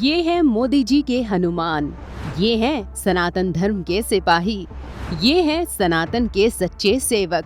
ये हैं मोदी जी के हनुमान, ये हैं सनातन धर्म के सिपाही, ये हैं सनातन के सच्चे सेवक,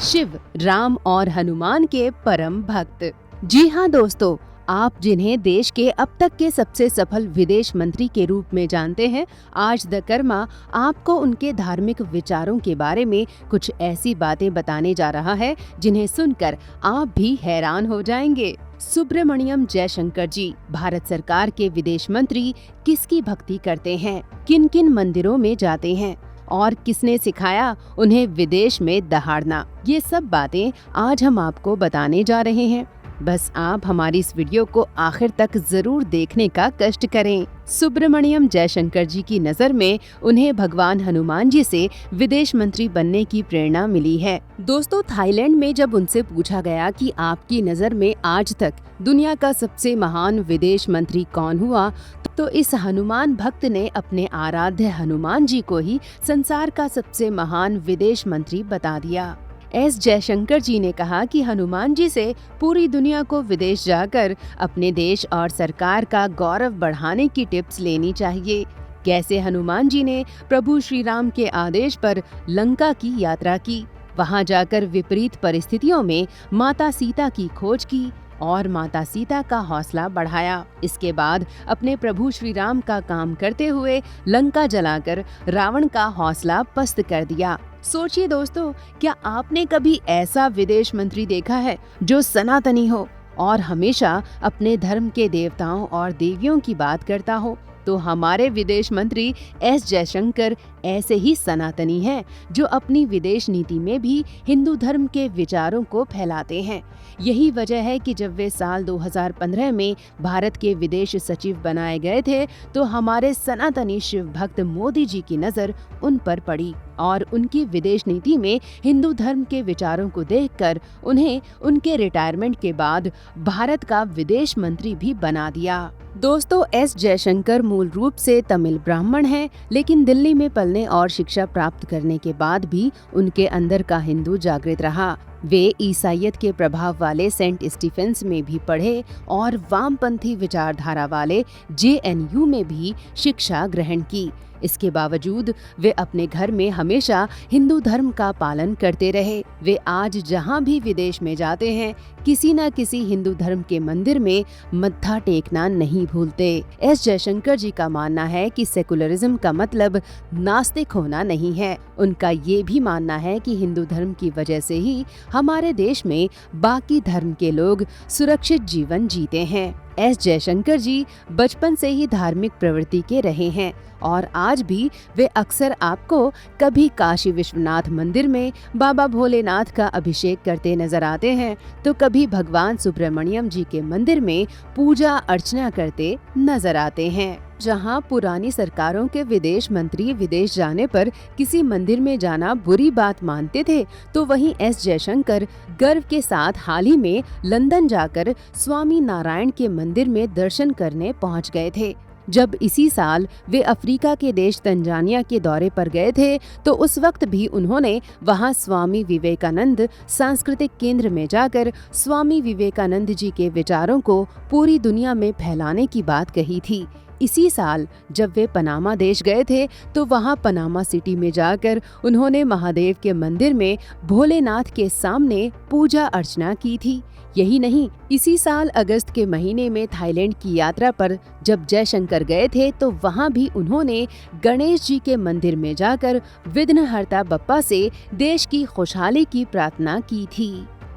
शिव, राम और हनुमान के परम भक्त। जी हाँ दोस्तों, आप जिन्हें देश के अब तक के सबसे सफल विदेश मंत्री के रूप में जानते हैं, आज द कर्मा आपको उनके धार्मिक विचारों के बारे में कुछ ऐसी बातें बताने जा रहा है जिन्हें सुनकर आप भी हैरान हो जाएंगे। सुब्रमण्यम जयशंकर जी भारत सरकार के विदेश मंत्री किसकी भक्ति करते हैं, किन किन मंदिरों में जाते हैं और किसने सिखाया उन्हें विदेश में दहाड़ना, ये सब बातें आज हम आपको बताने जा रहे हैं। बस आप हमारी इस वीडियो को आखिर तक जरूर देखने का कष्ट करें। सुब्रमण्यम जयशंकर जी की नज़र में उन्हें भगवान हनुमान जी से विदेश मंत्री बनने की प्रेरणा मिली है। दोस्तों, थाईलैंड में जब उनसे पूछा गया कि आपकी नज़र में आज तक दुनिया का सबसे महान विदेश मंत्री कौन हुआ, तो इस हनुमान भक्त ने अपने आराध्य हनुमान जी को ही संसार का सबसे महान विदेश मंत्री बता दिया। एस जयशंकर जी ने कहा कि हनुमान जी से पूरी दुनिया को विदेश जाकर अपने देश और सरकार का गौरव बढ़ाने की टिप्स लेनी चाहिए। कैसे हनुमान जी ने प्रभु श्री राम के आदेश पर लंका की यात्रा की, वहां जाकर विपरीत परिस्थितियों में माता सीता की खोज की और माता सीता का हौसला बढ़ाया। इसके बाद अपने प्रभु श्री राम का काम करते हुए लंका जलाकर रावण का हौसला पस्त कर दिया। सोचिए दोस्तों, क्या आपने कभी ऐसा विदेश मंत्री देखा है जो सनातनी हो और हमेशा अपने धर्म के देवताओं और देवियों की बात करता हो? तो हमारे विदेश मंत्री एस जयशंकर ऐसे ही सनातनी हैं, जो अपनी विदेश नीति में भी हिंदू धर्म के विचारों को फैलाते हैं। यही वजह है कि जब वे साल 2015 में भारत के विदेश सचिव बनाए गए थे, तो हमारे सनातनी शिव भक्त मोदी जी की नज़र उन पर पड़ी और उनकी विदेश नीति में हिंदू धर्म के विचारों को देखकर उन्हें उनके रिटायरमेंट के बाद भारत का विदेश मंत्री भी बना दिया। दोस्तों, एस जयशंकर मूल रूप से तमिल ब्राह्मण हैं, लेकिन दिल्ली में पलने और शिक्षा प्राप्त करने के बाद भी उनके अंदर का हिंदू जागृत रहा। वे ईसाइयत के प्रभाव वाले सेंट स्टीफेंस में भी पढ़े और वामपंथी विचारधारा वाले JNU में भी शिक्षा ग्रहण की। इसके बावजूद वे अपने घर में हमेशा हिंदू धर्म का पालन करते रहे। वे आज जहां भी विदेश में जाते हैं, किसी न किसी हिंदू धर्म के मंदिर में मत्था टेकना नहीं भूलते। एस जयशंकर जी का मानना है कि सेकुलरिज्म का मतलब नास्तिक होना नहीं है। उनका ये भी मानना है कि हिंदू धर्म की वजह से ही हमारे देश में बाकी धर्म के लोग सुरक्षित जीवन जीते हैं। एस जयशंकर जी बचपन से ही धार्मिक प्रवृत्ति के रहे हैं और आज भी वे अक्सर आपको कभी काशी विश्वनाथ मंदिर में बाबा भोलेनाथ का अभिषेक करते नजर आते हैं, तो कभी भगवान सुब्रमण्यम जी के मंदिर में पूजा अर्चना करते नजर आते हैं। जहां पुरानी सरकारों के विदेश मंत्री विदेश जाने पर किसी मंदिर में जाना बुरी बात मानते थे, तो वहीं एस जयशंकर गर्व के साथ हाल ही में लंदन जाकर स्वामी नारायण के मंदिर में दर्शन करने पहुंच गए थे। जब इसी साल वे अफ्रीका के देश तंजानिया के दौरे पर गए थे, तो उस वक्त भी उन्होंने वहां स्वामी विवेकानंद सांस्कृतिक केंद्र में जाकर स्वामी विवेकानंद जी के विचारों को पूरी दुनिया में फैलाने की बात कही थी। इसी साल जब वे पनामा देश गए थे, तो वहां पनामा सिटी में जाकर उन्होंने महादेव के मंदिर में भोलेनाथ के सामने पूजा अर्चना की थी। यही नहीं, इसी साल अगस्त के महीने में थाईलैंड की यात्रा पर जब जयशंकर गए थे, तो वहां भी उन्होंने गणेश जी के मंदिर में जाकर विघ्नहर्ता बप्पा से देश की खुशहाली की प्रार्थना की थी।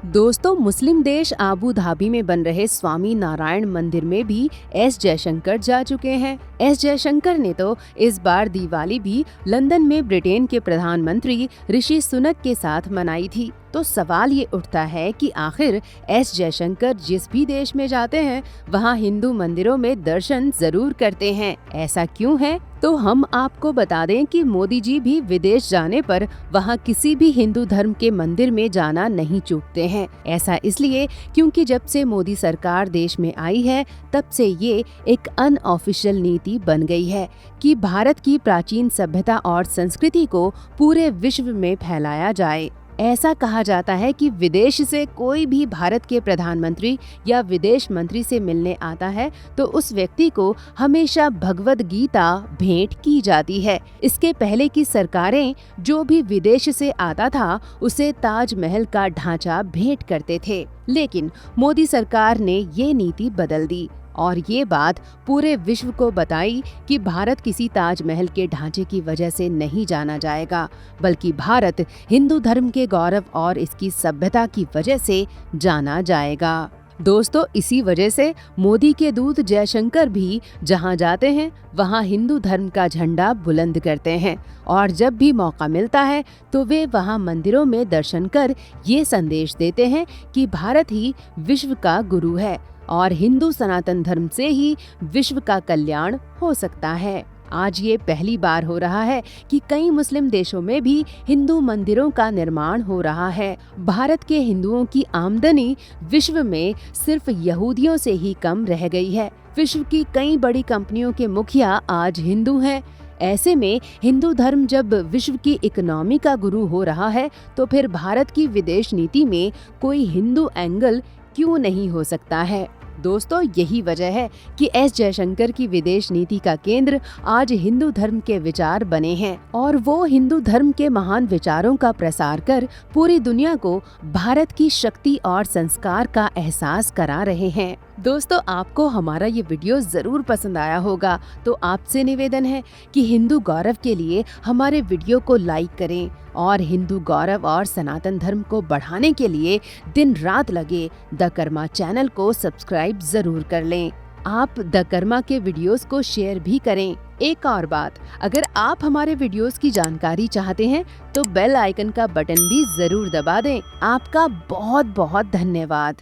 दोस्तों, मुस्लिम देश आबू धाबी में बन रहे स्वामी नारायण मंदिर में भी एस जयशंकर जा चुके हैं। एस जयशंकर ने तो इस बार दिवाली भी लंदन में ब्रिटेन के प्रधानमंत्री ऋषि सुनक के साथ मनाई थी। तो सवाल ये उठता है कि आखिर एस जयशंकर जिस भी देश में जाते हैं, वहाँ हिंदू मंदिरों में दर्शन जरूर करते हैं। ऐसा क्यों है? तो हम आपको बता दें कि मोदी जी भी विदेश जाने पर वहाँ किसी भी हिंदू धर्म के मंदिर में जाना नहीं चूकते हैं। ऐसा इसलिए क्योंकि जब से मोदी सरकार देश में आई है, तब से ये एक अनऑफिशियल नीति बन गई है कि भारत की प्राचीन सभ्यता और संस्कृति को पूरे विश्व में फैलाया जाए। ऐसा कहा जाता है कि विदेश से कोई भी भारत के प्रधानमंत्री या विदेश मंत्री से मिलने आता है तो उस व्यक्ति को हमेशा भगवद गीता भेंट की जाती है। इसके पहले की सरकारें जो भी विदेश से आता था उसे ताजमहल का ढांचा भेंट करते थे, लेकिन मोदी सरकार ने ये नीति बदल दी और ये बात पूरे विश्व को बताई कि भारत किसी ताजमहल के ढांचे की वजह से नहीं जाना जाएगा, बल्कि भारत हिंदू धर्म के गौरव और इसकी सभ्यता की वजह से जाना जाएगा। दोस्तों, इसी वजह से मोदी के दूत जयशंकर भी जहां जाते हैं वहां हिंदू धर्म का झंडा बुलंद करते हैं और जब भी मौका मिलता है तो वे वहां मंदिरों में दर्शन कर ये संदेश देते हैं कि भारत ही विश्व का गुरु है और हिंदू सनातन धर्म से ही विश्व का कल्याण हो सकता है। आज ये पहली बार हो रहा है कि कई मुस्लिम देशों में भी हिंदू मंदिरों का निर्माण हो रहा है। भारत के हिंदुओं की आमदनी विश्व में सिर्फ यहूदियों से ही कम रह गई है। विश्व की कई बड़ी कंपनियों के मुखिया आज हिंदू हैं। ऐसे में हिंदू धर्म जब विश्व की इकोनॉमी का गुरु हो रहा है तो फिर भारत की विदेश नीति में कोई हिंदू एंगल क्यों नहीं हो सकता है। दोस्तों, यही वजह है कि एस जयशंकर की विदेश नीति का केंद्र आज हिंदू धर्म के विचार बने हैं और वो हिंदू धर्म के महान विचारों का प्रसार कर पूरी दुनिया को भारत की शक्ति और संस्कार का एहसास करा रहे हैं। दोस्तों, आपको हमारा ये वीडियो जरूर पसंद आया होगा, तो आपसे निवेदन है कि हिंदू गौरव के लिए हमारे वीडियो को लाइक करें और हिंदू गौरव और सनातन धर्म को बढ़ाने के लिए दिन रात लगे द कर्मा चैनल को सब्सक्राइब जरूर कर लें। आप द कर्मा के वीडियोस को शेयर भी करें। एक और बात, अगर आप हमारे वीडियोस की जानकारी चाहते हैं तो बेल आइकन का बटन भी जरूर दबा दें। आपका बहुत बहुत धन्यवाद।